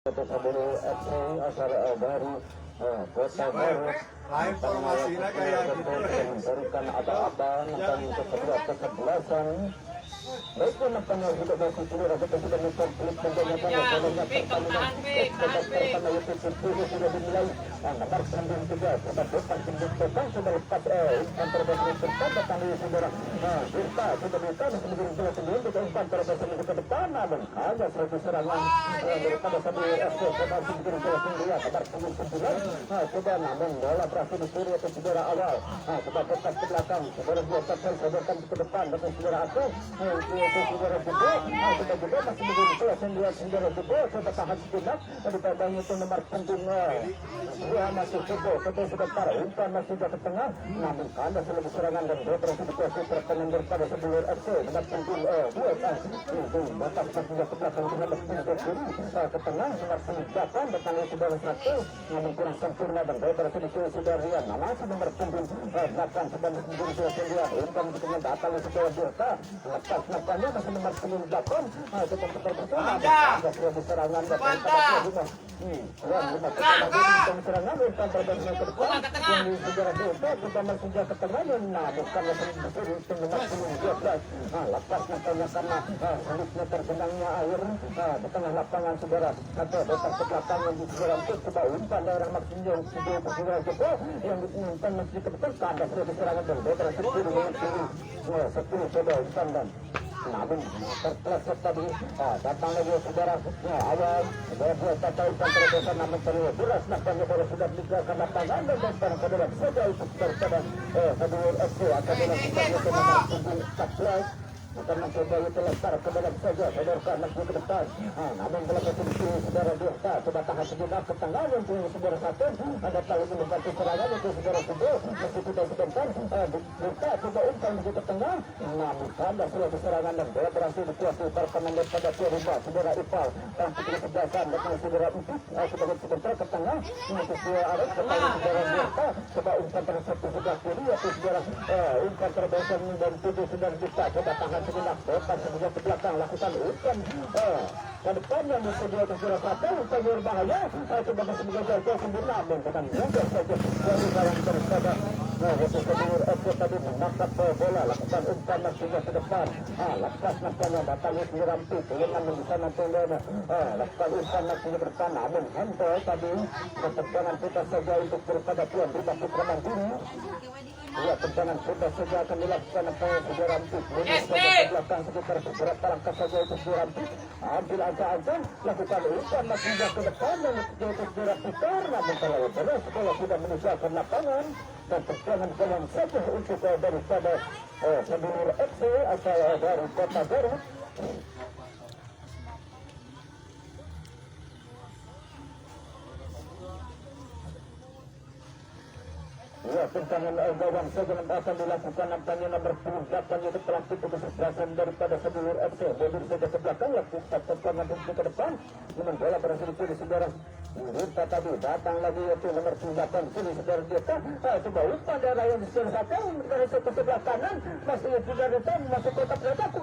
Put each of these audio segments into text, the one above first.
Sebelum FC asal baru kota baru informasinya kayak gitu memberikan apa-apa tentang kesebelasan. Baiklah nampaknya sudah masuk sudah kita sudah mengkomplit menggunakan pertandingan pertama itu sudah dimulai. Nomor 93 sudah depan pembukaan sudah lepas antar bagian depan datang dari saudara Dirta sudah buka dan kemudian bola sebelum kita umpan terbatas ke depan namun ada satu serangan daripada Sabri FC pada sudut bola sendiri nomor 99 coba namun bola berhasil dicuri oleh saudara awal coba dekat ke belakang saudara biasa saudarakan ke depan dengan saudara Asus saudara Jebo kita juga masih menjadi bola sendiri saudara Jebo coba tahan sejenak daripada itu nomor punggung masih Jebo kita sudah taruh umpan masih ke tengah namun kanda selalu serangan dan dia berhasil dikuasai terkenang daripada sebelum FC nomor punggung batas masih ke belakang nomor punggung ke tengah nomor 98 datang saudara 100 namun kurang sempurna dan dia berhasil dikuasai saudara Rian masih nomor punggung 8 sebanyak punggung saudara umpan dengan datang saudara Dirta lepas nampaknya masih nomor 98 tetap betul ada serangan datang serangan umpan terbang ke depan yang saudara Dirta kita masih ke tengah nah bukannya nomor 12 lepas nampaknya karena sulitnya tergenangnya air di tengah lapangan saudara atau datang ke belakang yang di saudara untuk coba umpan daerah maksudnya yang saudara Joko yang umpan masih ke depan ada serangan dan dia berhasil dengan 10 coba umpan dan namun terpeleset tadi datang lagi saudara awal saudara tahu terdesak namun terlalu jelas nampaknya baru sudah digerakkan lapangan dan sekarang saudara saja itu daripada Sabir FC akan dilakukan itu nomor 14 akan mencoba itu lempar ke dalam saja saudara masih ke depan namun bola posisi saudara Dirta coba tahan sejenak ke tengah yang punya saudara satu ada kali membantu serangan itu saudara Kubo masih tidak sebentar Dirta coba umpan menuju ke tengah namun ada suatu serangan dan bola berhasil dikuasai terkenang daripada Tiruba saudara Ipal tampil di sebelasan datang saudara Empuk sebagai sebentar ke tengah untuk dua arah kembali saudara Dirta coba umpan pada satu sebelah kiri atau saudara umpan terbesar dan tujuh saudara Dirta coba tahan sejenak depan sebelah ke belakang lakukan umpan ke depan yang sedia saudara satu umpan berbahaya coba masih mengejar ke sempurna dan tekan mudah saja dari dalam daripada itu Sabir FC tadi menangkap bola lakukan umpan masih ke depan lepas nampaknya datangi Rampi dengan bisa nanti lakukan umpan masih ke depan namun Hento tadi ketegangan kita saja untuk daripada Tuan Rumah Putra Mandiri tendangan sudah saja akan dilakukan oleh saudara Rampi ke belakang sekitar beberapa langkah saja itu saudara Rampi ambil aja lakukan umpan masih ke depan dan itu saudara putar namun terlalu terus sekolah sudah meninggalkan lapangan dan tendangan kolam saja untuk daripada Sabir FC asal dari Kota Garut. Tendangan gawang saja akan dilakukan nampaknya nomor 28 itu pelatih kesebelasan daripada Sabir FC mundur saja ke belakang lakukan tendangan ke depan namun bola berhasil dicuri saudara Dirta tadi datang lagi itu nomor 98 sini saudara Dirta coba umpan daerah yang diselesaikan dari sebelah kanan masih saudara Dirta masuk kotak penalti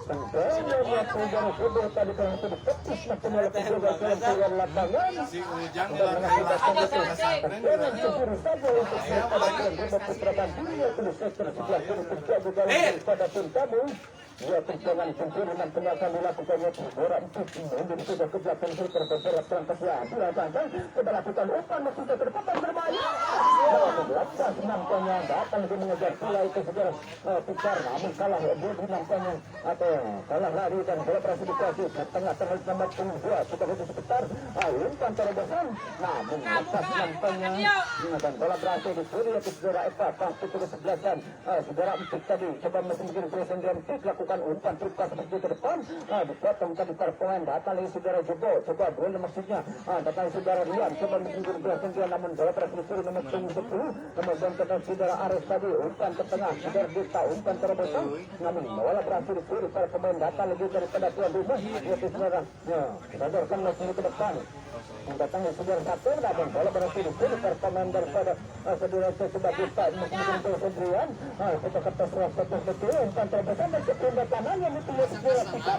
tentunya saudara Kubo tadi kalau sudah fokus nampaknya lakukan keluar lapangan si Ujang dan mengakibatkan itu dengan cemburu saja untuk daripada Tuan Rumah Putra Mandiri itu sektor sebelah kiri terjadi daripada tim tamu tendangan sempurna nampaknya akan dilakukannya bola untuk mundur sudah ke belakang sektor bergerak kesya silakan coba lakukan umpan masuk ke depan berbahaya lepas nampaknya datang untuk mengejar bola itu saudara Pikar namun kalah Bodi nampaknya atau kalah lari dan bola berhasil dikuasai ke tengah-tengah nomor 2 sudah itu sebentar umpan terobosan namun lepas nampaknya dan bola berhasil dicuri oleh saudara Eva tampil ke sebelasan saudara Empik tadi coba masih menjadi presiden dan Empik lakukan umpan terbuka seperti ke depan dipotong tadi perpoingan datang lagi saudara Jebo coba bola maksudnya datang saudara Rian coba menjadi presiden namun bola berhasil dicuri nomor 10 kemudian kata saudara Ares tadi umpan ke tengah saudara Dita umpan terobosan namun bola berhasil dicuri para pemain datang lagi daripada tuan rumah yaitu saudara sadarkan masih ke depan mendatangi sebuah satu namun bola berhasil diputar pemain daripada Saudara sebagai Pak Muslim Sendirian kita kata serah satu betul umpan terbesar dan sepindah kanan yang ditulis sebuah tikar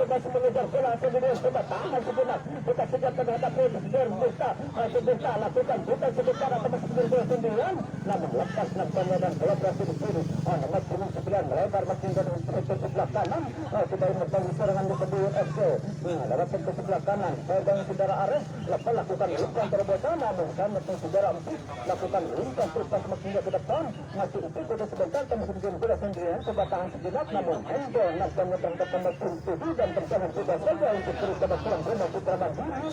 masih mengejar bola Sendirian coba tangan sejenak kita sejar terhadap Berbuka lakukan bukan sebentar atau masih berbola Sendirian namun lepas nampaknya dan bola berhasil dipilih nomor 9 melebar makin dari sebelah kanan sudah membangun serangan di sebuah FC lewat ke sebelah kanan pegang saudara Ares lepas lakukan umpan terbesar namun sama saudara Empik lakukan umpan terus makin ke depan masih itu sudah sebentar kemudian bola Sendirian coba tahan sejenak namun handball nampaknya berangkat nomor 7 dan tendangan sudah saja untuk terus ke depan rumah Putra Mandiri.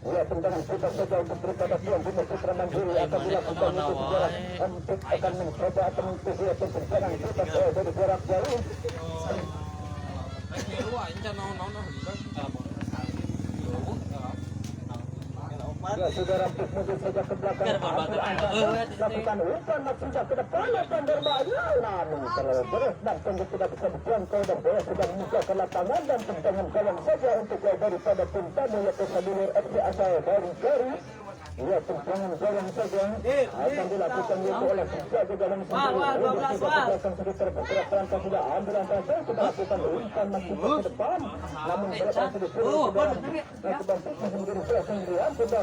Ya, tendangan putar saja untuk daripada tuan rumah Putra Mandiri akan dilakukan untuk sejarah Empik akan mencoba atau mengikuti tendangan putar dari jarak jauh. Ya, saudara Empik mungkin saja ke belakang lakukan umpan maksudnya ke depan umpan berbahaya namun terlalu beres dan tunggu tidak bisa dijangkau dan bola sudah muncul ke lapangan dan tendangan kawan saja untuk daripada tim tamu yaitu Sabilur FC asal dari Gari. Ya, tendangan kawan saja akan dilakukan yaitu oleh penjaga dalam sendiri sudah terperkirakan sudah ambil antara sudah lakukan umpan masih ke depan namun bola sudah sudah Empik masih menjadi bola Sendirian sudah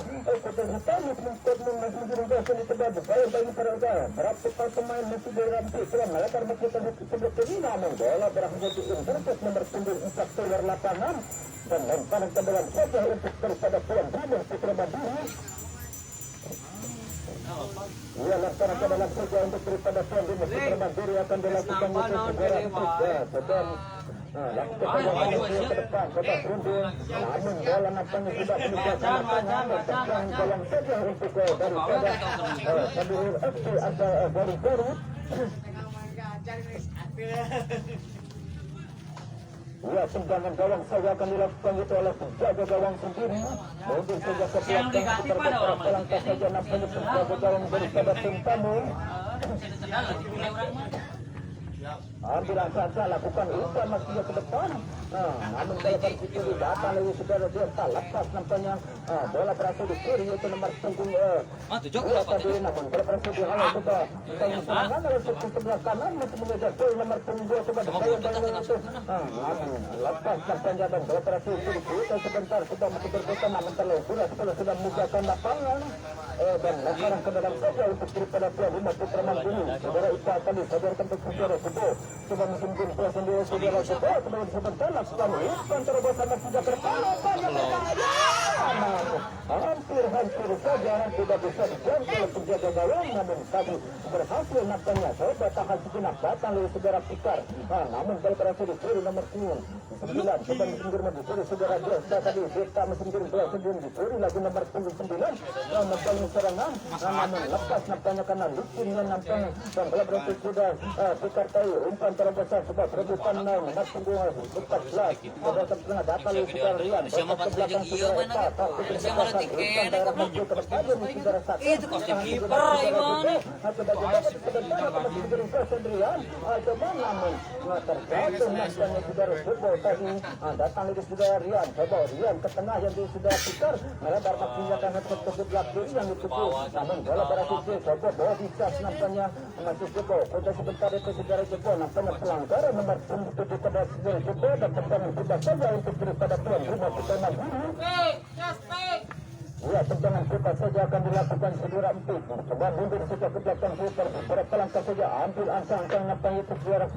hitam masih menjadi bola Sendirian bagi para berapa pemain masih Empik sudah melebar masih sebelah kiri namun bola berhasil diintercept nomor 4 keluar lapangan dan lemparan ke dalam saja untuk daripada tuan rumah Putra Mandiri. Ya, laksana ke dalam saja untuk daripada tuan rumah Putra Mandiri akan dilakukan untuk segera sedang langsung ke depan coba berunding namun bola nampaknya sudah meninggalkan lapangan dan tendangan kawan saja untuk daripada Sabilur FC asal dari Garut. Ya, tendangan gawang saja akan dilakukan itu oleh penjaga gawang sendiri. Mungkin saja ke belakang terbeberapa langkah saja nampaknya penjaga gawang daripada tim tamu. Ambil saja lakukan umpan masih ke depan. Namun kalau berpikir datang lagi saudara dia lepas nampaknya bola berhasil di kiri itu nomor punggung tadi namun bola berhasil dihalau coba serangan oleh sebelah kanan masih mengejar gol nomor punggung coba bayang itu namun lepas nampaknya dan bola berhasil di kiri sebentar sudah masih berputar namun terlalu sudah meninggalkan lapangan dan lemparan ke dalam saja untuk daripada tuan rumah Putra Mandiri saudara Ika tadi saudara untuk saudara Subo coba mesin bola sendiri saudara Subo kemudian sebentar lakukan umpan terobosan sudah terpala hampir saja tidak bisa dijangkau oleh penjaga gawang namun tadi berhasil nampaknya coba tahan sejenak datang oleh saudara Pikar namun kalau berhasil dicuri nomor 9 coba mesin germa dicuri saudara Desta tadi Desta mesin germa sendiri dicuri lagi nomor 9 nampaknya serangan namun lepas nampaknya karena lucunya nampaknya dan kalau berhasil sudah Pikar tahu umpan terobosan coba perebutan nomor 14 pada tengah datang oleh saudara Rian ke belakang saudara Eka umpan daerah maju ke depan saudara Satu itu kostum kiper Iman Sendirian coba namun terjatuh nampaknya saudara Subo tadi datang lagi saudara Rian coba Rian ke tengah yang di saudara Pikar melebar maksudnya karena ke sebelah kiri yang dituju namun bola berhasil coba bawa bisa nampaknya masih Subo sudah sebentar itu saudara Subo nampaknya pelanggaran nomor 7 pada saudara Subo dan tendangan sudah saja untuk daripada tuan rumah Putra Mandiri. Ya, tendangan putar saja akan dilakukan saudara Empik. Coba mundur saja ke belakang putar. Berapa langkah saja ambil angka-angka nampaknya itu saudara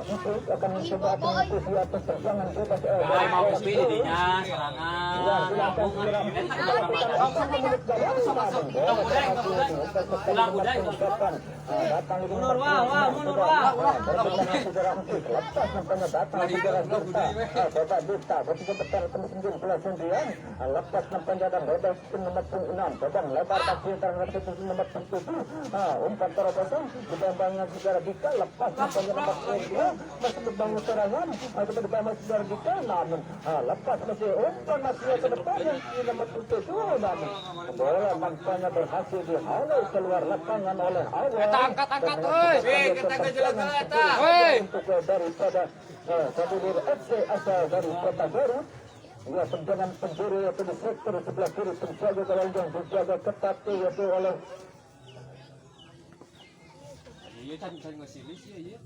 Empik akan mencoba mengikuti atas tendangan putar. mau speed jadinya serangan. Ya, silakan saudara Empik. Datang lagi mundur saudara Empik. Lepas nampaknya datang saudara Desta. Coba Desta betul betul teman-teman bola sendirian. Lepas nampaknya dan lebar nomor 6 pedang lebar kaki terhadap nomor 7 umpan terobosan ditembangnya saudara Dika lepas nampaknya nomor 2 masih berbangun serangan atau berbangun saudara Dika namun lepas masih umpan masih ke depan yang nomor 7 namun bola nampaknya berhasil dihalau keluar lapangan oleh awal angkat kita jelaskan untuk daripada Sabilur FC asal dari Kota Garut. Ya, tendangan penjuru yaitu di sektor sebelah kiri penjaga gawang yang dijaga ketat yaitu oleh Iya kan ngasih list ya iya.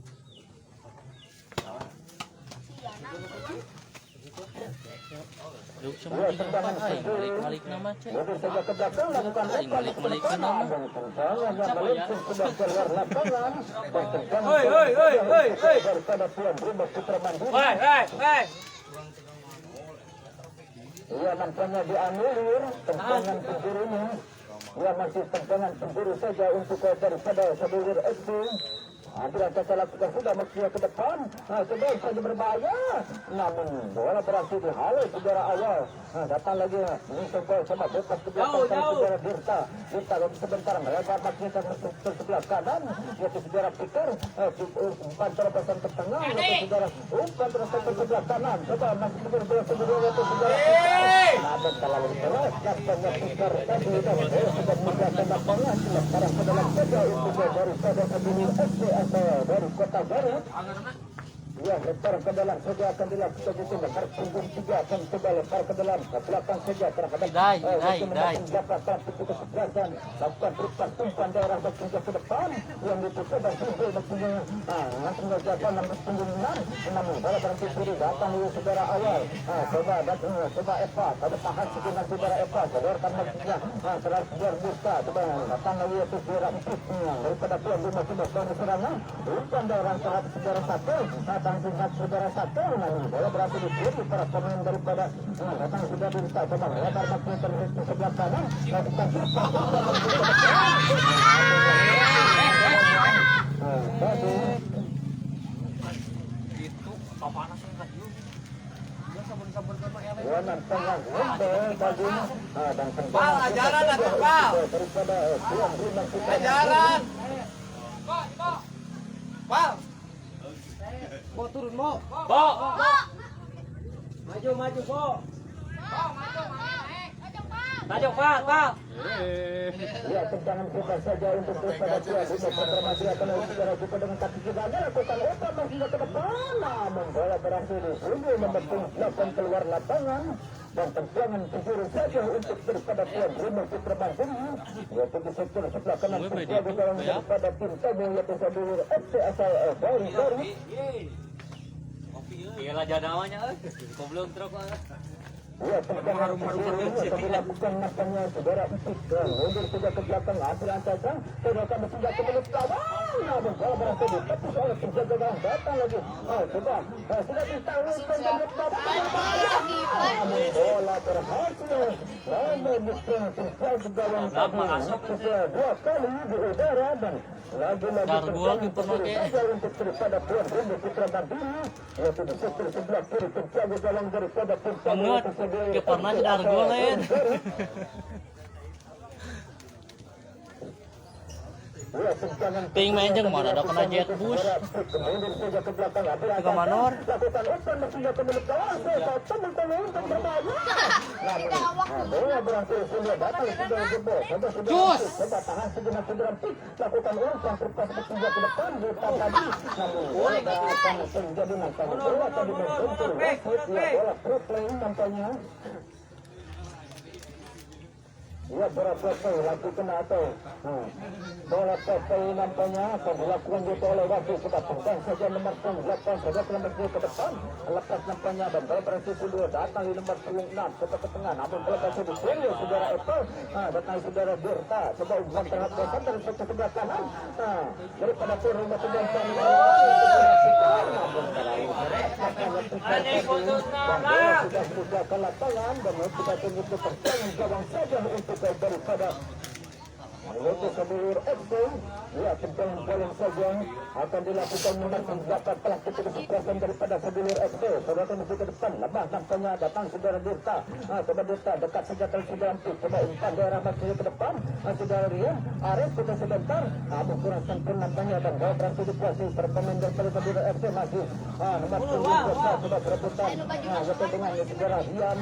ya, tendangan penjuru. Balik nama cek. Jadi saja ke belakang lakukan Balik nama. dan tendangan yang melintas sudah keluar lapangan dan tendangan Hei. daripada tuan rumah Putra Mandiri. Hei. Ya, nampaknya dianulir tendangan penjurunya. Ya, masih tendangan penjuru saja untuk daripada Sabulir FC. Antara kata lakukan sudah maksudnya ke depan. Sedang saja berbahaya. Namun bola berhasil dihalau secara awal. Datang lagi mencoba sama bebas ke belakang secara Dirta. Dirta sebentar melebar maksudnya ke sebelah kanan. Yaitu sejarah Peter. Umpan terobosan ke tengah. Yaitu sejarah umpan terobosan ke sebelah kanan. Coba masih berdua sendiri yaitu sejarah Peter. Namun terlalu keras. Katanya Peter tadi sudah meninggalkan lapangan. Sekarang ke dalam saja untuk daripada Sabulir FC dari Kota Garut. Ya, lempar ke dalam saja akan dilakukan itu. Lempar punggung 3 akan coba lempar ke dalam ke belakang saja terhadap Dai. mendapatkan pintu kesebelasan. Lakukan berupa tumpuan daerah berpindah ke depan yang ditutup dan timbul maksudnya langsung saja dalam punggung 6. Namun bola berhenti kiri datang dari saudara awal. Coba Eva pada tahan sekitar saudara Eva sodorkan maksudnya saudara Dirta. Coba datang lagi itu saudara Empuk daripada tuan rumah sudah serangan umpan daerah terhadap saudara satu. Datang saudara satu, namun bola berhasil dikiri para pemain daripada datang sudah Dirta. Coba lebar maksudnya terhadap sebelah kanan. Lakukan tadi Itu papanas enggak yuk. Dia sabar-sabar sama ya. Wanan tengah bagi dan Pal, ajaran atau pal? daripada tuan rumah kita. Ajaran. Pal. Mau turun mau. Bo. Maju, Bo. Maju, Pak. Ya, tendangan bebas saja untuk daripada tuan rumah Putra Mandiri akan secara juga dengan kaki kirinya lakukan otak masih ke depan. Namun bola berhasil disungguh membentuk 8 keluar lapangan. Dan tendangan penjuru saja untuk daripada tuan rumah Putra Mandiri. Yaitu di sektor sebelah kanan penjaga gawang daripada tim tamu yaitu Sabulir FC asal dari Garut. Iya lah jadawanya kok belum truk. Ya, tendangan penjuru akan dilakukan nampaknya saudara Empik mundur saja ke belakang hasil antara saudara sudah ke menit awal. Namun bola berhasil ditepis oleh penjaga gawang datang lagi. Sudah ditanggung menit namun bola berhasil menyusun penjaga gawang tadi dua kali di udara dan lagi-lagi tendangan saja untuk daripada tuan rumah Putra Mandiri yaitu di sektor sebelah kiri penjaga gawang daripada tim tamu Pernah sedar golen. Ting main jeung mana ada kena jet bus. Ke Manor. Jus. Ya, bola play lakukan atau bola play nampaknya akan dilakukan juga oleh wasit sudah tendang saja nomor 8 saja nomor 2 ke depan lepas nampaknya dan bola berhasil kedua datang di nomor 6 coba ke tengah namun bola berhasil diseri saudara Eko datang saudara Dirta coba umpan terhadap depan dari sebelah kanan daripada tuan rumah sedang sudah ke lapangan dan kita tunggu pertandingan gawang saja untuk daripada Yaitu Sabulir FC. Ya, tendangan bola saja akan dilakukan mendapat telah kesuksesan daripada Sabulir FC. Saudara menuju ke depan, lemah nampaknya datang saudara Dirta. Coba Dirta dekat saja kalau sudah hampir. Coba umpan daerah masih ke depan. Saudara Rian, Arif sudah sebentar. Namun kurang sempurna nampaknya dan bola berhasil dikuasai perpemain daripada Sabulir FC masih. Nomor 10 sudah berebutan. Yaitu dengan saudara Rian,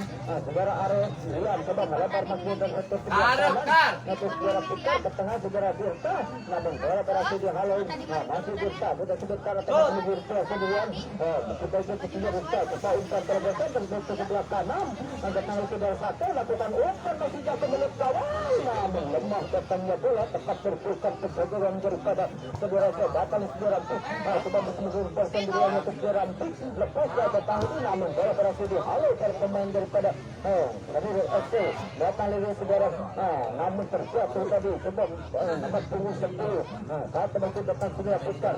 saudara Arif, Rian coba melebar masih dan Arif kan. Yaitu saudara Peter ke tengah saudara Dirta. Namun bola berhasil dihalau. Masih Bursa, sudah sebentar tengah Bursa sendirian. Kita itu ketiga Bursa, kita umpan terobosan dan ke sebelah kanan. Datang saudara satu, lakukan umpan masih jatuh menit gawang. Namun lemah datangnya bola, tepat berpusat kesegaran daripada saudara datang saudara Pik. Coba Bursa sendiriannya ke saudara Pik. Lepas datang ini, namun bola berhasil dihalau oleh pemain daripada Ramiro FC. Datang lagi saudara, namun terjatuh tadi sebab nomor punggung 10. Saat masih datang saudara Pikar.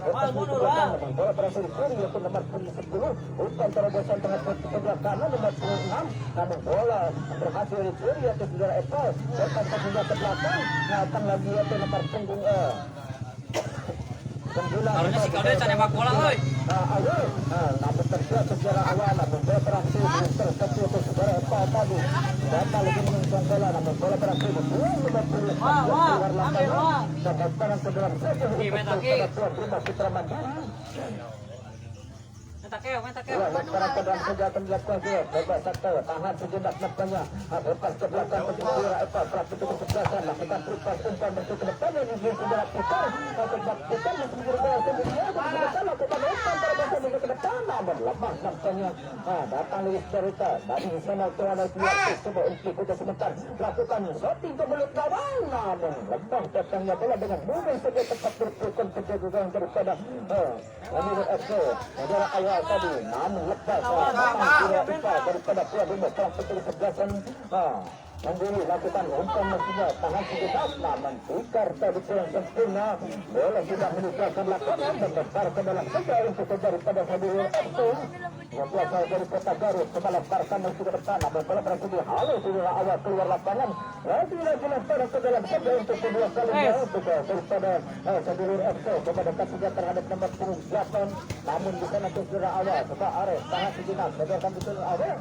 Bola berhasil dicuri yaitu nomor punggung 10. Umpan terobosan tengah sebelah kanan nomor punggung 6. Namun bola berhasil dicuri yaitu saudara Epal. Datang ke belakang. Datang lagi yaitu nomor punggung Harusnya si kau dia cari sepak bola, oi. namun terjatuh secara awal, namun bola berhasil terjatuh ke saudara Epal tadi. Datang lagi menunjukkan bola, namun bola berhasil dibuang nomor punggung 4 keluar lapangan. Dan sekarang ke dalam saja untuk tuan rumah Putra Mandiri. Main tak Sekarang ke dalam kejahatan dilakukan dia. Bebas satu, tahan sejenak nampaknya. Lepas ke belakang penjara Epal. Pelaku itu kesebelasan. Lakukan perupas umpan bentuk ke depan. Yang ingin saudara Pikar. Sebab Pikar masih menjadi bola sendirian. Lakukan umpan terobosan bentuk ke depan. Namun lemah nampaknya. Datang lagi cerita. Dari sana tuan dan pihak. Coba untuk kita sebentar. Lakukan shooting ke mulut gawang. Namun lemah datangnya bola dengan mudah saja tepat berpusat penjagaan daripada Ramiro FC. Saudara awal tadi, namun lepas daripada tuan rumah telah betul sebelasan. Mandiri lakukan umpan mestinya tangan sejenak, namun Pikar tadi yang sempurna. Bola sudah meninggalkan lapangan dan besar ke dalam saja untuk daripada Ramiro FC. Yang berasal dari Kota Garut melemparkan menuju ke depan, namun bola berhasil dihalau saudara awal keluar lapangan. Lagi lemparkan ke dalam saja untuk kedua kalinya untuk daripada Saudara FC. Coba dekat saja terhadap nomor 8. Namun di sana saudara awal coba Ares tangan sejenak, saudara betul awal.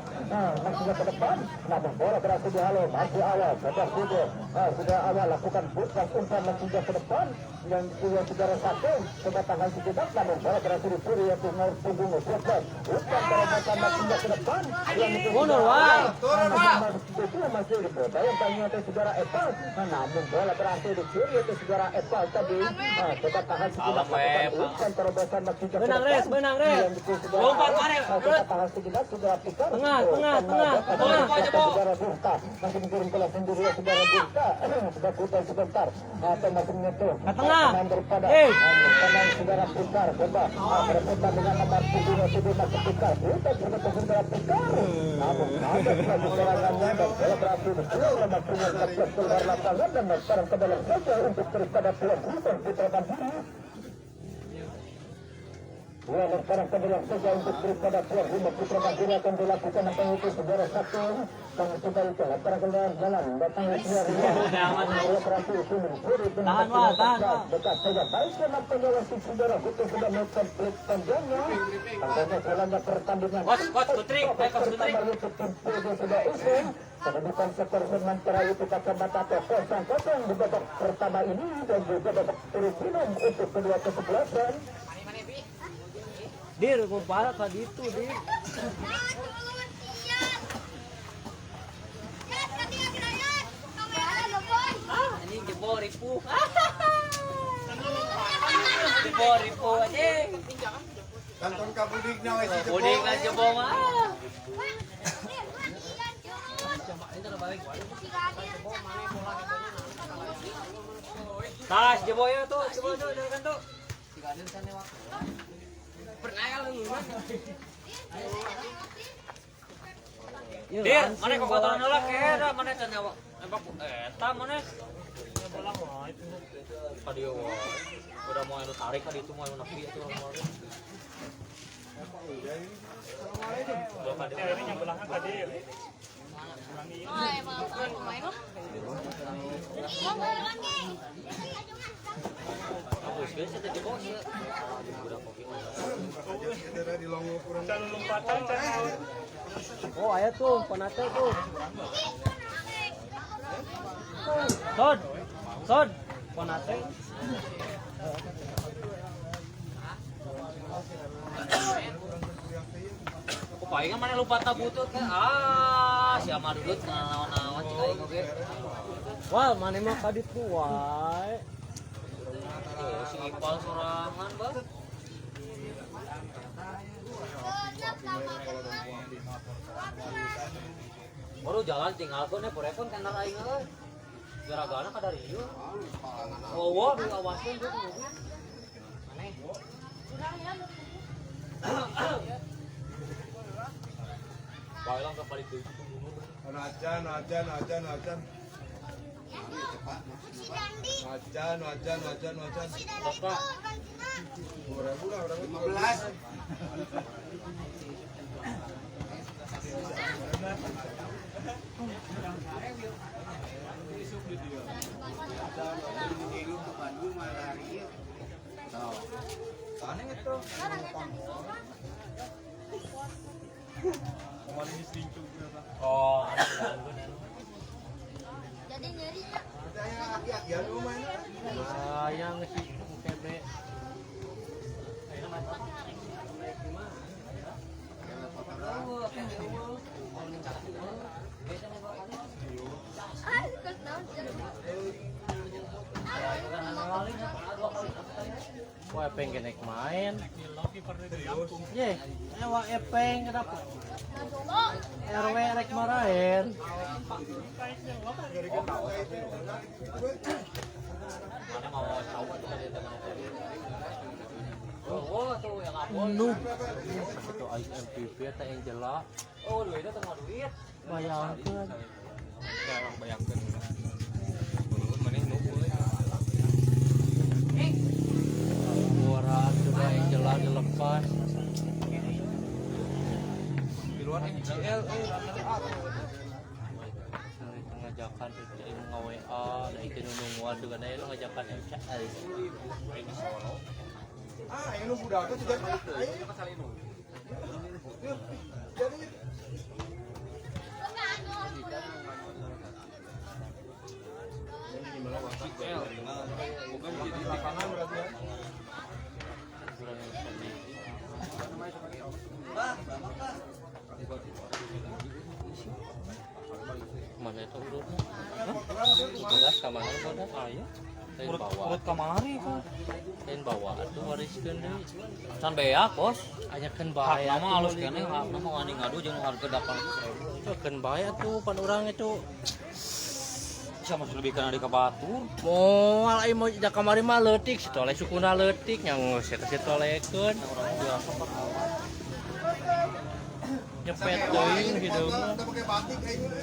Masih ke depan, namun bola berhasil dihalau. Masih awal, sudah awal lakukan putas umpan masih ke depan. Yang punya saudara satu, coba tangan sejenak, namun bola berhasil dicuri yaitu nomor punggung 12. Umpan terobosan masih ke depan. Yang itu itu masih dipertahankan yaitu saudara Epal. Namun bola berhasil dicuri yaitu saudara Epal tadi. Coba tahan sejenak, lakukan umpan terobosan masih ke depan. Benang res. Lompat mari. Coba tahan sejenak saudara Pikar. Tengah. Saudara Bursa masih mengirim bola sendiri saudara Bursa. Sudah putar sebentar. Atau masih menyentuh. Pemain daripada pemain saudara Pikar. Coba berputar dengan nomor 7 masuk Pikar. Putar sebentar saudara Pikar. Namun ada lagi serangannya dan bola berhasil keluar nomor 14 keluar lapangan dan sekarang ke dalam saja untuk daripada tuan rumah Putra Mandiri. Dan sekarang ke dalam saja untuk daripada tuan rumah Putra Mandiri akan dilakukan apa itu saudara satu. Kami coba itu latar ke dalam jalan datang ke luar rumah. Bola berhasil mencuri dengan dekat saja. Baiklah nampaknya wasit saudara itu sudah melakukan pelik panjangnya. Tandanya jalannya pertandingan. Putri. Sudah usung. Kedudukan skor sementara itu kacamata 0-0 di babak pertama ini dan juga babak Filipino untuk kedua kesebelasan. Dir, kumpara ka dito, Dir. Ini jeboripu. Jeboripu aja. Kanton kabudik na wes itu. Bodeng na jebo mah. Tas jebo ya tuh, jebo tuh kan tuh. Dir, mana kok kotoran nolak kira mana can nyawa. Eta mana? Bola mah itu. Kadio udah mau anu tarik ka ditu mau nepi itu orang mau. Ini yang belakang tadi. Emang pemain lo? Bagus biasa tadi bos. Di longo kurang. Lompatan channel. Oh, ayo tuh, penate tuh. Son, penate. Palingan mana lupa tabutut kan? Si Amadudut naon-naon cik aing oge. Wah, mana mah kaditu wae. Si Ipal sorangan, Bang. Baru jalan tinggalkan ya, porepon kan aing euy. Gara-gara ka dari ieu. Oh, diawaskeun tuh. Maneh. Bae lang ka balik deui. Ajan. Bapak, 15. oh, Jadi nyeri Sayang sih kebe. Wah, pengen naik main. Ye, ewa epeng kenapa? RW rek marahin. mana mau tahu tuh dia teman. Oh, tuh yang apa? Nu. Itu IMPV eta Angela. Oh, duitnya tengah duit. Bayangkeun. Bayangkan. Boran sudah Angela dilepas. Di luar MCL, Ngajakan itu nge-WA, da itu nungguan juga na itu ngajakan MCL. Ini budak tuh tidak bukan di kanan berarti ya. Mana itu urut? Beras ka mana beras? Aya. Lain bawa. Urut kamari kan. Lain bawa atuh wariskeun deui. Can beak, Bos. Anyakeun Hak bae nama halus kene, hak nama wani ngadu jeung harga 8.000. Keun bae atuh pan urang itu. Bisa masuk lebih kana di kabatur. Moal ai mau da kamari mah leutik, situ le sukuna leutik nya geus eta situ lekeun. Biasa Nyepet teuing hideung. Kita pakai batik kayak gini.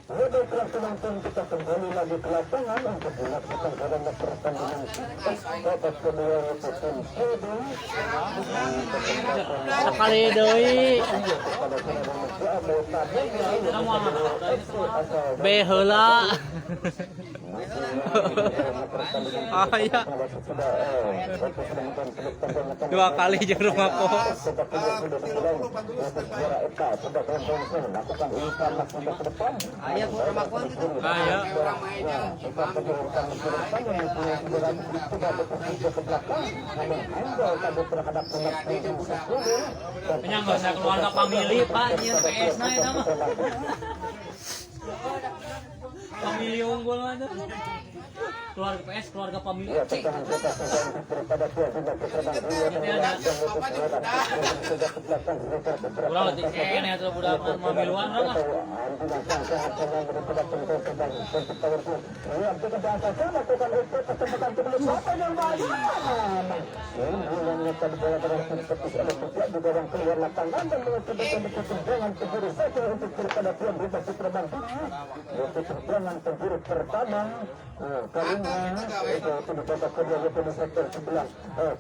Baiklah penonton, kita kembali lagi ke lapangan untuk menyaksikan karena pertandingan babak kedua Liputan TV. Sekali deui. Pada B heula. Aya. Dua kali jeung rumah ko. Ayah rumah ko gitu. Aya. Nya enggak usah keluarga family, Pak. Ieu PS na eta mah. Family unggul mah tuh. Keluarga PS, keluarga family. Kurang letih kene atuh budak mamiluan urang ah. Karena itu babak kedua pada sektor sebelah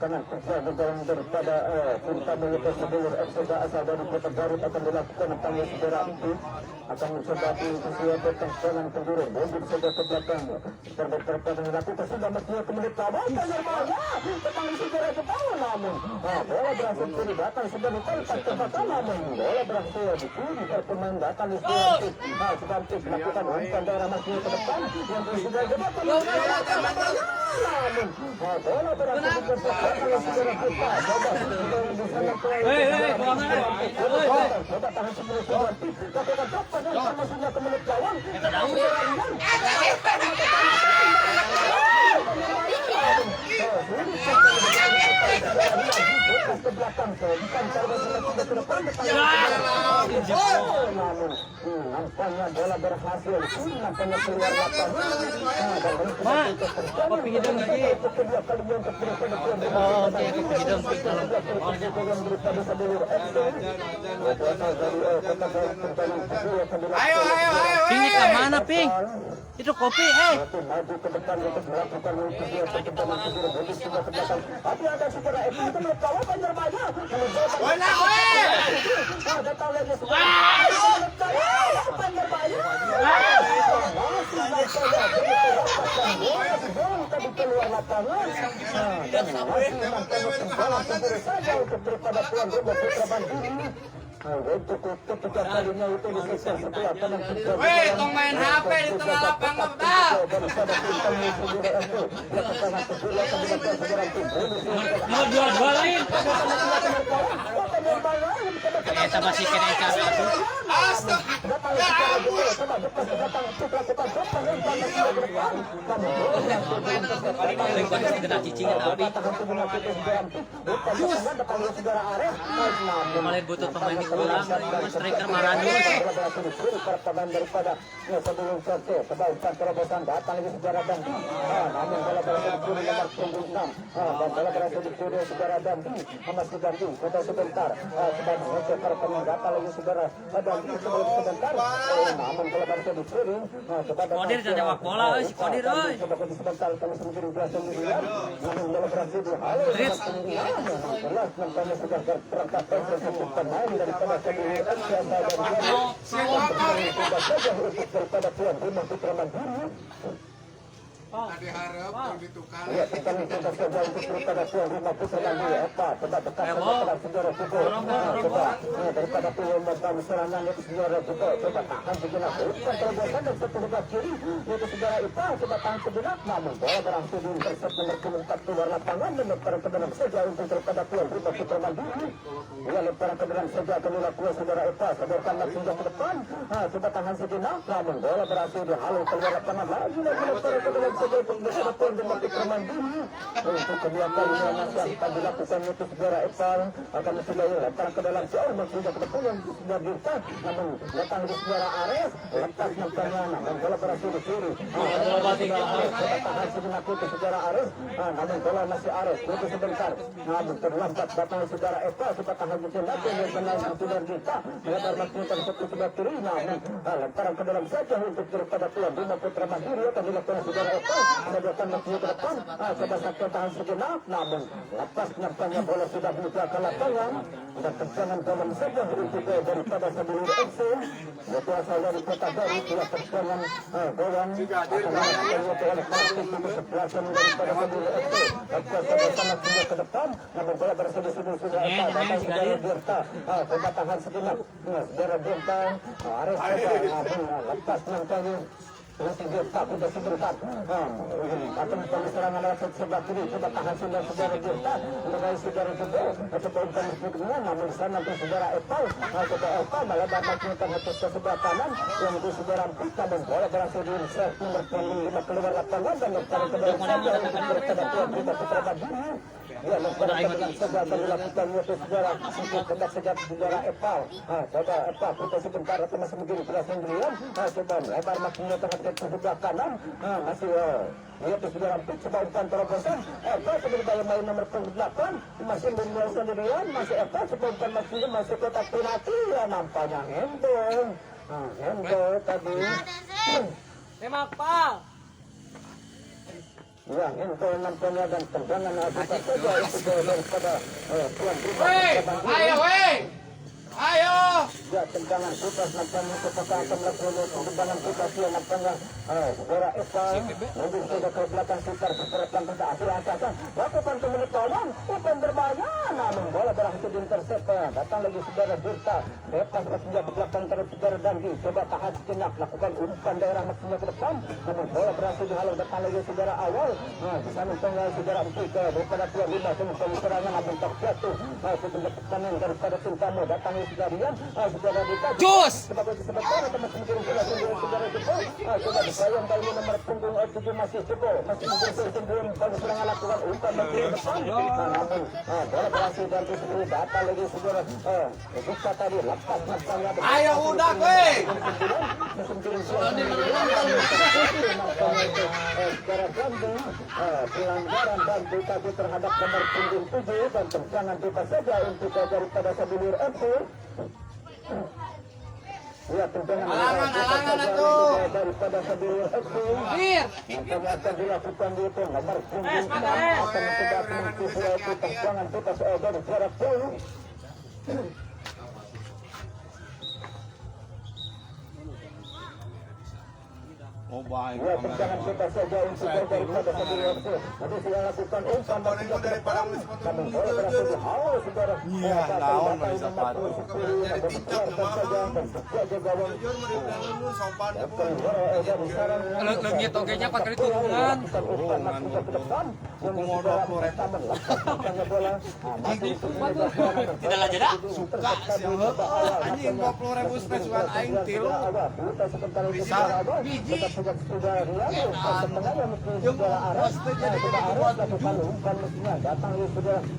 kanan dalam daripada Punta Melita Sebelur FC asal dari Kota Garut akan dilakukan panggil segera itu akan mencoba sesuatu tendangan penjuru mundur saja ke belakangnya terdekat dilakukan sudah mestinya ke menit awal Banjarmaya tetapi segera ke bawah namun bola berhasil datang sudah ditolak ke belakang namun bola berhasil dipilih pemain datang di sebantik melakukan umpan daerah mestinya ke depan yang sudah jebatan namun bola berhasil dikepaskan oleh segera kita coba coba tahan sebelum sebantik lakukan cepat dan maksudnya ke menit gawang ke belakang bukan cara ke depan namun nampaknya bola berhasil nampaknya keluar lapangan Kopi hidung lagi. Oke, kopi hidung. Ayo. Ping ke mana, Ping? Itu kopi, maju ke depan untuk melakukan tapi ada segera itu kawan Banjarmaya Bola, datang lagi tadi keluar lapangan dan saja untuk daripada tuan rumah Putra Bandung untuk ketika kalinya itu disiksa setelah tenang weh, tong main HP di tengah lapangan dah. Dua lain. Kita masih kena cara tuh. Kena cicingan tadi. Kemarin butuh pemain di kurang, striker marah dulu. Daripada sebelum selesai sebelum terobosan datang lagi sejarah dan namun bola berhasil dicuri nomor 6 dan bola berhasil dicuri sejarah dan masih ganti kita sebentar sedang mengecek perkembangan data lagi saudara dan sebelum sebentar namun bola berhasil dicuri Kodir jangan jawab bola Kodir sebentar kami sendiri berhasil dilihat namun bola berhasil dihalus jelas nampaknya sudah terperangkap satu pemain daripada sebelum daripada tuan rumah Putra Mandiri. Tadi harap ditukar. Ya, kita minta saja untuk daripada tuan rumah Putra Mandiri apa sebab dekat daripada saudara juga. Coba daripada tuan rumah serangan itu saudara juga coba tahan sejenak. Bukan terobosan dan satu sebelah kiri itu saudara Ipa coba tahan sejenak namun bola berhasil diintercept nomor 4 keluar lapangan dan lemparan ke dalam saja untuk daripada tuan rumah Putra Mandiri. Ya, lemparan ke dalam saja akan dilakukan saudara Ipa sodorkan langsung ke depan. Coba tahan sejenak namun bola berhasil dihalau keluar lapangan lagi lemparan ke dalam saja untuk berhadapan dengan Putra Mandiri. Untuk kedua kalinya masih akan dilakukan itu saudara Ipa akan sudah lemparan ke dalam si Orman sudah ke depan yang sudah dirtas namun datang di saudara Ares lepas nampaknya namun bola berhasil dicuri. Coba tahan sejenak itu saudara Ares namun bola masih Ares itu sebentar namun terlambat datang di saudara Ipa coba tahan sejenak yang kenal sudah dirtas lepas maksudnya satu sebelah kiri namun lemparan ke dalam saja untuk daripada tuan rumah Putra Mandiri akan dilakukan saudara Ipa sediakan maksudnya ke depan coba satu tahan sejenak namun lepas nampaknya bola sudah buka ke lapangan dan tendangan dalam saja untuk daripada sebelum FC yaitu asal dari Kota Baru telah tendangan gawang akan dilakukan oleh Kartis untuk sebelasan daripada sebelum FC lepas sama sudah ke depan namun bola berhasil sudah datang saudara Dirta coba tahan sejenak saudara Dirta Ares coba lepas nampaknya Nanti dia tak sudah sebentar akan serangan lewat sebelah kiri coba tahan saudara Dirta mengenai saudara juga coba umpan sebenarnya namun di sana untuk saudara Epal coba Epal melebar maksudnya atas ke sebelah kanan yang itu saudara Empik namun bola berhasil di-insert nomor 5 keluar lapangan dan lemparan ke dalam saja untuk daripada tuan rumah Putra Mandiri. Ya, lemparan ke dalam saja akan dilakukan itu saudara untuk dekat saja saudara Epal coba Epal kita sebentar atau masih begini berhasil sendirian coba lebar maksudnya ke sebelah kanan masih itu sudah rampik coba umpan terobosan Eka sebagai main nomor 8 masih memulai sendirian masih Eka coba umpan masih kotak penalti ya nampaknya Hendo tadi Tembak Pak. ya Hendo nampaknya dan tendangan bukan saja itu daripada tuan rumah Ayo. Ya, tendangan putas nampaknya kesepakatan melakukan tendangan putas ya nampaknya segera Eva mundur sudah ke belakang sekitar seperempat ke akhir asakan lakukan pemenitolan umpan berbahaya namun bola berhasil diintersep datang lagi saudara Dirta lepas maksudnya ke belakang terus saudara Dandi coba tahan sejenak lakukan umpan daerah maksudnya ke depan namun bola berhasil dihalau datang lagi saudara awal di sana tengah saudara Empik daripada Tuan Lima semua serangan namun tak jatuh sebenarnya tekanan daripada tim tamu datang lagi saudara Rian saudara Dita Cus! sebagai sebentar atau masih mungkin saudara saudara Jepang coba disayang kali ini nomor punggung 7 masih cukup masih mungkin sebelum pada serangan lakukan umpan bagi depan namun bola berhasil dan disebut data lagi saudara Dita tadi lepas nampaknya Ayo udah gue. secara gandeng pelanggaran dan Dita terhadap nomor punggung 7 dan tendangan Dita saja untuk daripada Sabilir FC. Ya, tendangan Alangan itu. daripada Sabilir FC. Bir. Nampaknya akan dilakukan di itu nomor punggung 6 akan mencoba mengikuti tendangan Dita dari jarak jauh. Oh baik. Ya, tendangan Dita saja untuk daripada Sabilir FC. Nanti sudah lakukan umpan masuk ke depan. Namun bola berhasil dihalau saudara. Iya, naon mah bisa Nomor 10 Jadi tincap saja dan saja gawang. Leungit ogenya pas kali turungan. Tidak lah jeda. Suka sih anjing 20.000 space buat aing tilu. Bisa biji.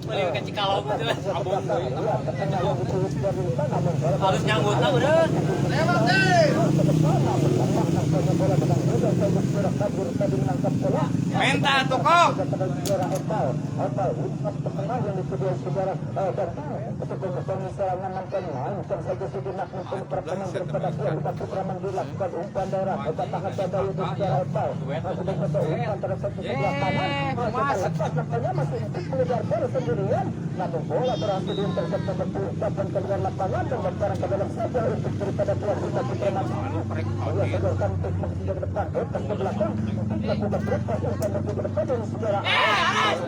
Melihat Cikalau betul. Harus nyambut lah udah. Lewat deh. Menta tuh kok. namun bola berhasil diintersep dan keluar lapangan dan bertarung ke dalam saja untuk daripada Tuan Rumah Putra Mati. Bola sodorkan untuk masih ke depan, ke belakang, lakukan berlepas umpan ke depan dan saudara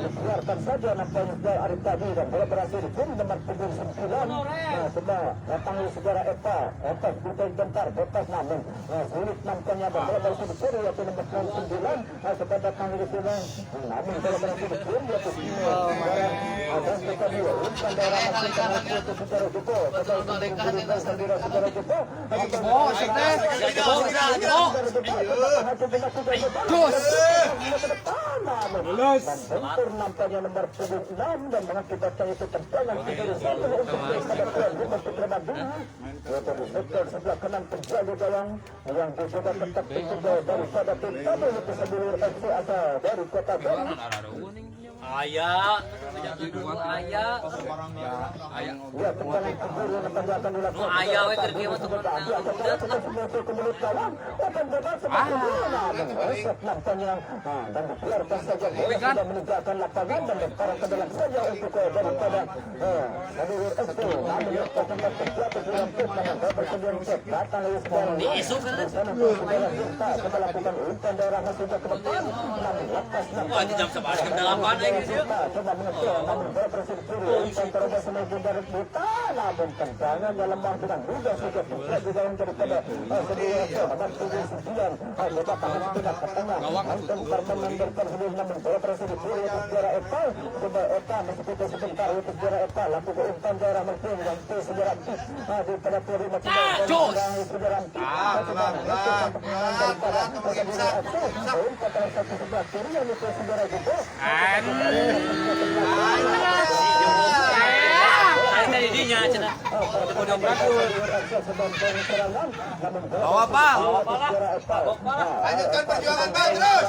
keluarkan saja nampaknya saudara Arif tadi dan bola berhasil dikirim nomor punggung 9. Sudah datang saudara Eva bukan bentar bebas namun sulit nampaknya dan bola berhasil dicuri yaitu nomor punggung 9 sudah datang di sini namun bola berhasil dikirim yaitu dan tadi umpan daerah masih dengan itu saudara Joko saudara Joko bentur nampaknya nomor punggung 6 dan mengakibatkan itu tendangan kiri satu untuk daripada Tuan Rumah Putra Bandung yaitu di sektor sebelah kanan penjaga gawang yang dicoba tetap penjaga daripada tim tamu itu Sabilir FC asal dari Kota Bandung. Ayah. Ya, tendangan keburu nampaknya akan dilakukan. Ayah we keur kieu mah temen. Nampaknya dan dikeluarkan saja bola sudah meninggalkan lapangan dan bertarung ke dalam saja untuk daripada Sabilir FC. Namun tempat terjatuh dalam pit dengan bersedia cek datang lagi sekarang. Diisuk kan. Saudara Dirta coba lakukan umpan daerah masuk ke depan. Namun lepas Wah, di jam 11 ke 8 aja gitu. coba mengejar namun bola berhasil kiri umpan terobos menuju dari Dirta namun tendangan dalam dengan mudah saja di dalam daripada Sabilir FC nomor punggung 9 coba tahan sejenak ke tengah dan membenturkan sebelum namun bola berhasil kiri untuk saudara Eva coba Eva masih kita sebentar untuk saudara Eva lakukan umpan daerah menuju dan itu saudara Empik daripada Tuan Rumah saudara Empik daripada Sabilir FC umpan terus satu sebelah kiri yang itu saudara Joko Tadi dinya cenah. Bawa apa? Lanjutkan perjuangan Bang terus.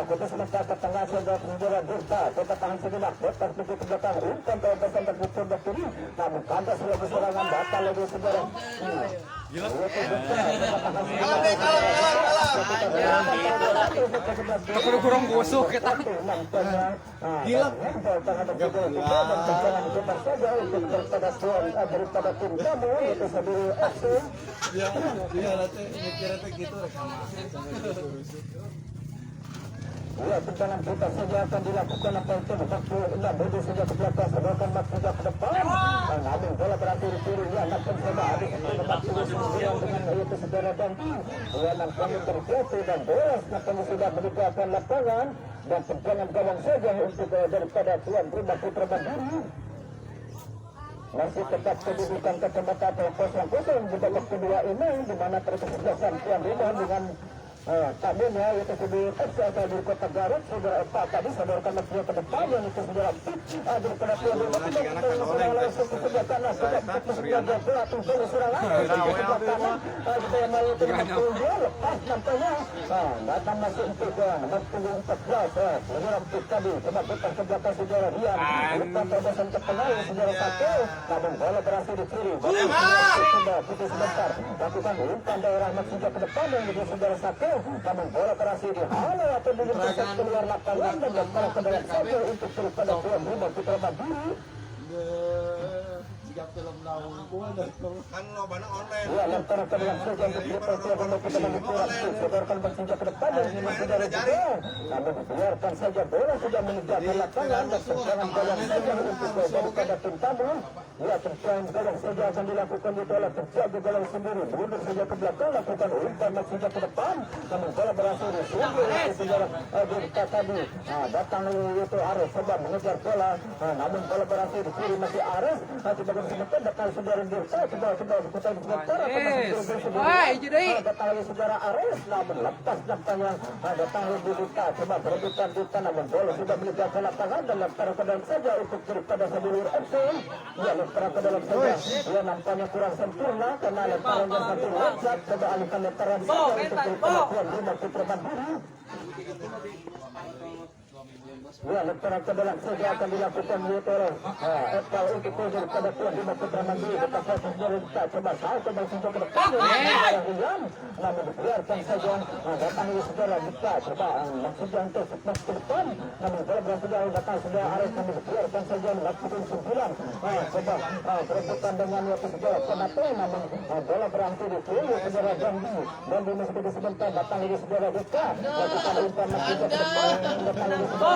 Putus mentak ke tengah saudara penjara Dirta coba tahan sejenak lepas menuju ke belakang umpan terobosan terbuka kiri namun kandas lagi serangan datang lagi saudara Kalau kurang busuk kita. Gila. Daripada tim kamu itu sendiri aksi. Dia latih mikirnya gitu sama. Ya, tendangan putar saja akan dilakukan apa itu enam bodi saja ke belakang, sedangkan mak saja ke depan. Namun bola berakhir kiri, ya nampaknya saja ada tempat dengan itu saudara dan ya nampaknya terjatuh dan bola nampaknya sudah meninggalkan lapangan dan tendangan gawang saja untuk daripada tuan rumah Putra Mandiri. Masih tetap kedudukan kacamata 0-0 di babak kedua ini di mana terkesebelasan tuan rumah dengan tamunya yaitu sebagai FC dari Kota Garut, saudara Pak tadi saudarakan maksudnya ke depan yang itu saudara daripada tuan rumah kita langsung ke sebelah kanan sudah sebelah bola tunggu serangan sebelah kanan kita yang mau terus lepas nampaknya datang masuk untuk nomor 14 saudara tadi coba putar ke belakang saudara dia lepas terbosan ke tengah saudara satu namun bola berhasil di kiri sudah putus sebentar lakukan umpan daerah maksudnya ke depan yang itu saudara satu namun bola berhasil dihalau atau dilepas keluar lapangan dan bola ke dalam saja untuk daripada tuan rumah Putra Mandiri. Kan lo banyak online. Ya, lantaran kedalam saja untuk dipercaya untuk kita mengukur saudarakan bersinjak ke depan dan ini saudara juga. Namun biarkan saja bola sudah meninggalkan lapangan dan tendangan gawang saja untuk daripada tim tamu. Ya, tendangan gawang saja akan dilakukan itu oleh terjaga gawang sendiri. Mundur saja ke belakang, lakukan umpan maksudnya ke depan. Namun bola berhasil disungguh oleh saudara Dirta tadi. Datang itu Ares sebab mengejar bola. Namun bola berhasil di kiri masih Ares. Sebagai sebentar datang saudara Dirta coba berputar sebentar datang lagi saudara Ares namun lepas nampaknya datang lagi Dirta coba berebutan Dirta namun bola sudah meninggalkan lapangan dan lempar ke dalam saja untuk daripada Sedulur FC. Ya, lempar ke dalam saja ya nampaknya kurang sempurna karena lemparannya satu loncat coba alihkan lemparan saja untuk daripada tuan rumah Putra Mandiri. Ya, lemparan ke dalam saja akan dilakukan oleh Epal untuk daripada tuan rumah Putra Mandiri tetap saudara tak coba coba saja ke depan namun biarkan saja datang dari saudara kita coba maksudnya untuk sepas ke depan namun bola berhasil datang sudah Ares namun biarkan saja melakukan 9 coba berebutan dengan yaitu saudara Penato namun bola berhenti di kiri saudara Jambi masih sebentar datang dari saudara Dika lakukan umpan masih ke depan datang dari saudara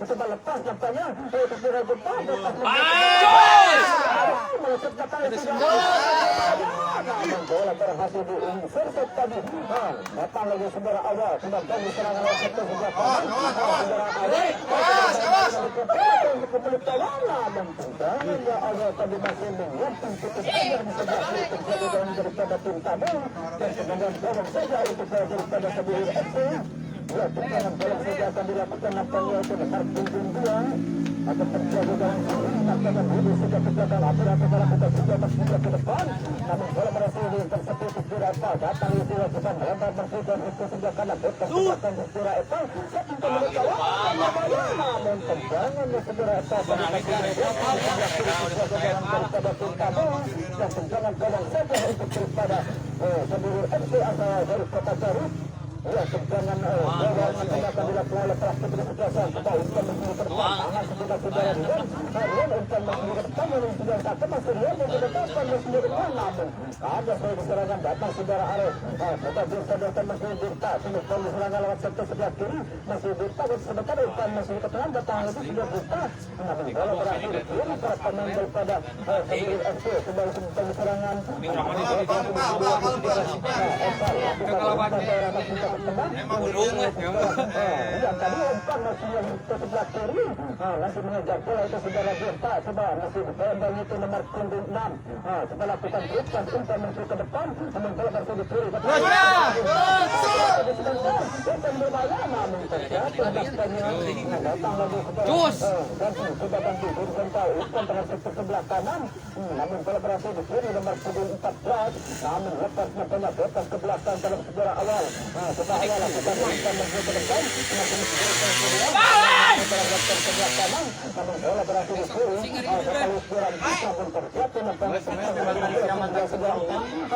coba lepas nampaknya bola berhasil diinserset tadi datang lagi saudara awal sudah bagi serangan satu sebelah kanan saudara awal dan tendangannya awal tadi masih menyiapkan ketegangan di sebelah kiri terjadi dalam daripada tim tamu dan tendangan gawang saja untuk daripada Sedulur FC. Ya, tendangan gawang saja akan dilakukan nampaknya itu nomor punggung 2 akan terjadi dalam nampaknya budi sudah ke belakang api melakukan sudah masuk ke depan namun bola berhasil tersebut segera datang di sini coba melempar bersih dan itu sebelah kanan betul belakang segera Eva satu menit namun tendangannya segera Eva daripada tim tamu dan tendangan gawang saja untuk daripada Sedulur FC asal dari Kota Garut. Ya, tendangan gawang akan dilakukan oleh pelaku kesebelasan coba umpan masih ke depan tangan sebelah saudara Rian umpan masih ke depan namun sudah satu masih Rian yang ke depan masih ke depan namun ada serangan datang saudara Ares coba Dirta masih Dirta sementara serangan lewat sektor sebelah kiri masih Dirta sebentar umpan masih ke tengah datang lagi sudah Dirta namun bola berhasil di kiri para pemain daripada Sedulur FC kembali serangan Emang burung ya. Tadi umpan masih yang ke sebelah kiri masih mengejar bola itu saudara Dirta coba masih berkembang itu nomor punggung 6 coba lakukan umpan masuk ke depan namun bola berhasil di kiri umpan berbahaya namun terjatuh datang lagi Cus coba bantu umpan terhadap ke sebelah kanan namun bola berhasil di kiri nomor punggung 14 namun lepas nampaknya lepas ke belakang dalam sejarah awal coba awal lakukan umpan masuk ke depan kanan, namun bola berhasil dicuri. Kembali seorang bisa mempersiapkan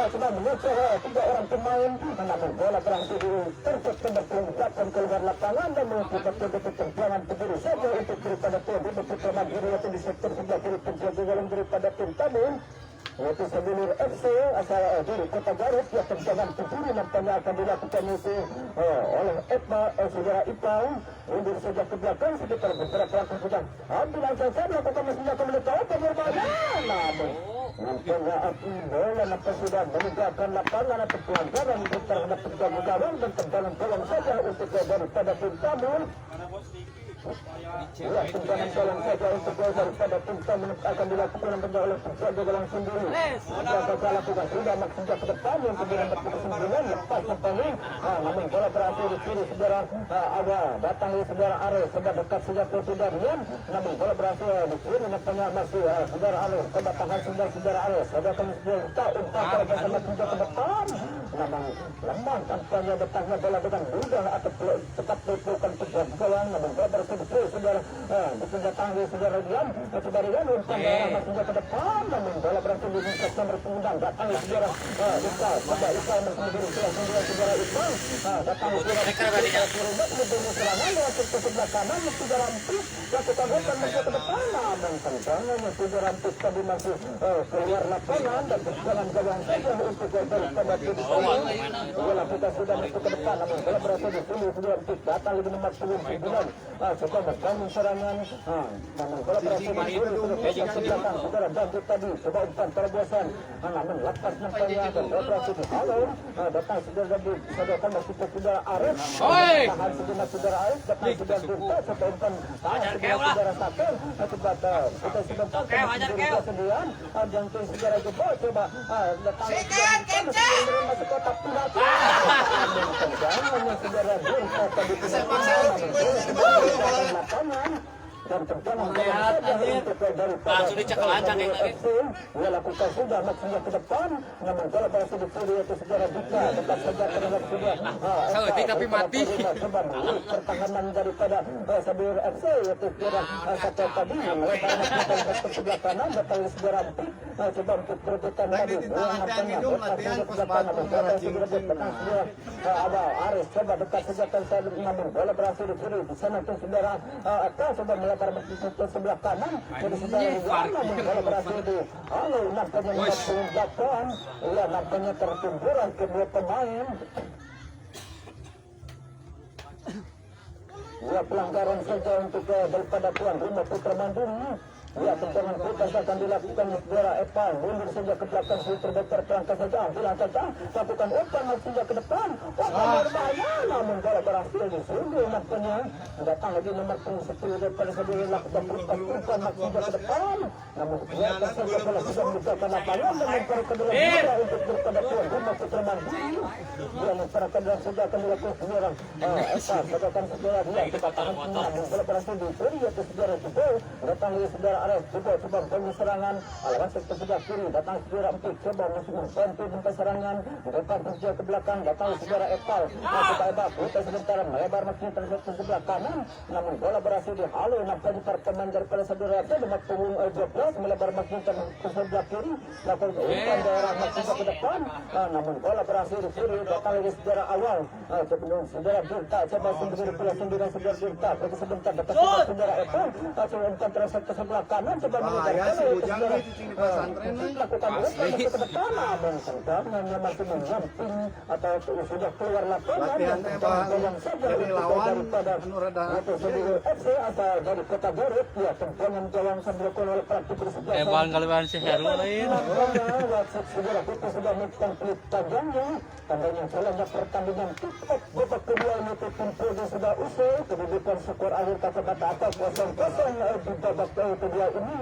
sudah menuju tiga orang pemain, namun bola berhasil tercepat diucapkan keluar lapangan dan betul-betul perjuangan berdiri saja untuk daripada tim Putra Mandiri atau di sektor sebelah kiri penjagaan daripada tim Tabung. Yaitu Sebelir FC asal dari Kota Garut yang perjuangan pencuri nampaknya akan dilakukan itu oleh saudara Ipang undur saja ke belakang sekitar beberapa langkah sudah ambil langkah saya melakukan mesin akan menekan berbahaya namun nampaknya api bola nampak sudah meninggalkan lapangan atau pelanggaran terhadap penjaga gawang dan terdalam gawang saja untuk daripada tim Tabung. Ya, tendangan gawang saja untuk gol daripada tim Tabung akan dilakukan oleh penjaga gawang sendiri. Penjaga lakukan sudah maksudnya ke depan yang kemudian berkesimpulan lepas nampaknya. Namun bola berhasil dicuri saudara awal datang dari saudara Ares sudah dekat saja ke Sudarian. Namun bola berhasil dicuri nampaknya masih saudara Ares coba tahan saudara Ares ada kami umpan bersama penjaga ke depan. Namun lemah tampaknya datangnya bola dengan mudah atau cepat dipelukan penjaga gawang. Namun bola berhasil dicuri saudara datang dari saudara Rian umpan masih ke depan. Namun bola berhasil diminta nomor pengundang datang dari saudara Ika coba Ika bersendiri saudara Ika datang dari saudara serangan lewat ke sebelah kanan saudara Ampis lakukan umpan masuk ke depan. Namun tendangannya saudara Ampis tadi masih keluar lapangan dan berjalan gawang saja untuk daripada tim bola kita sudah masuk ke depan. Namun bola berhasil dipilih saudara Ampis datang lagi nomor 9 coba membangun serangan. Namun bola berhasil dipilih ke belakang saudara David tadi coba umpan terobosan namun lepas nampaknya dan bola berhasil dihalur datang saudara David saudara masih ke saudara Arif tahan sejenak saudara Arif datang saudara Dirta coba umpan tahan saudara Sakel coba kita sebentar kesediaan jantung saudara Jebol coba datang saudara masuk kotak penalti jangan saudara Dirta tadi lapangan dan perjalanan langsung dicekal aja kayak tadi. Dia lakukan sudah maksudnya ke depan, namun kalau berhasil dipilih itu saudara Dika tetap saja terhadap sudah. Saya tapi mati. Pertahanan daripada Sabir FC yaitu saudara satu tadi melebar ke sebelah kanan datang saudara Antik coba untuk perebutan tadi. Latihan ada Aris coba dekat saja namun bola berhasil dipilih di sana tuh saudara atas coba melebar ke sebelah kanan jadi saudara namun bola berhasil di halo nampaknya menjatuhkan ya nampaknya tertumburan kedua pemain. Ya pelanggaran saja untuk daripada tuan rumah Putra Mandiri. Ya tendangan putas akan dilakukan saudara Evan mundur saja ke belakang terdekat perangkat saja bilang saja lakukan umpan saja ke depan umpan berbahaya namun bola berhasil disundul nampaknya datang lagi nomor 10 daripada saudara lakukan umpan saja ke depan namun kelihatan saja bola sudah meninggalkan lapangan dan lempar ke dalam bola untuk daripada tuan rumah Putra Mandiri. Dia lempar ke dalam saja akan dilakukan saudara Evan katakan saudara dia kita tahan namun bola berhasil dicuri yaitu saudara Jebol datang lagi saudara Arif coba bangun serangan alasan ke sebelah kiri datang saudara Empik coba masih membantu sampai serangan depan saja ke belakang datang saudara Epal coba Ebak putar sebentar melebar masih terhadap ke sebelah kanan namun bola berhasil dihalau nampaknya para pemain daripada saudara itu dengan punggung 12 melebar masih ke sebelah kiri lakukan umpan daerah masih ke depan namun bola berhasil dicuri datang lagi saudara awal sebelum saudara Dirta coba sendiri pula sendirian saudara Dirta bagi sebentar dekat saudara Epal coba umpan terus ke sebelah kanan coba mengejar lakukan umpan ke depan namun tendangannya masih menyamping atau sudah keluar lapangan dan tendangan saja daripada itu sendiri FC asal dari Kota Garut ya tendangan gawang dilakukan oleh praktik sebelah Evan kalian si Heru lain saudara kita sudah melakukan pelit panjangnya tandanya jalannya pertandingan tiket babak kedua ini tim Polda sudah usai kedudukan skor akhir kata-kata atas 0-0 di babak kedua ini.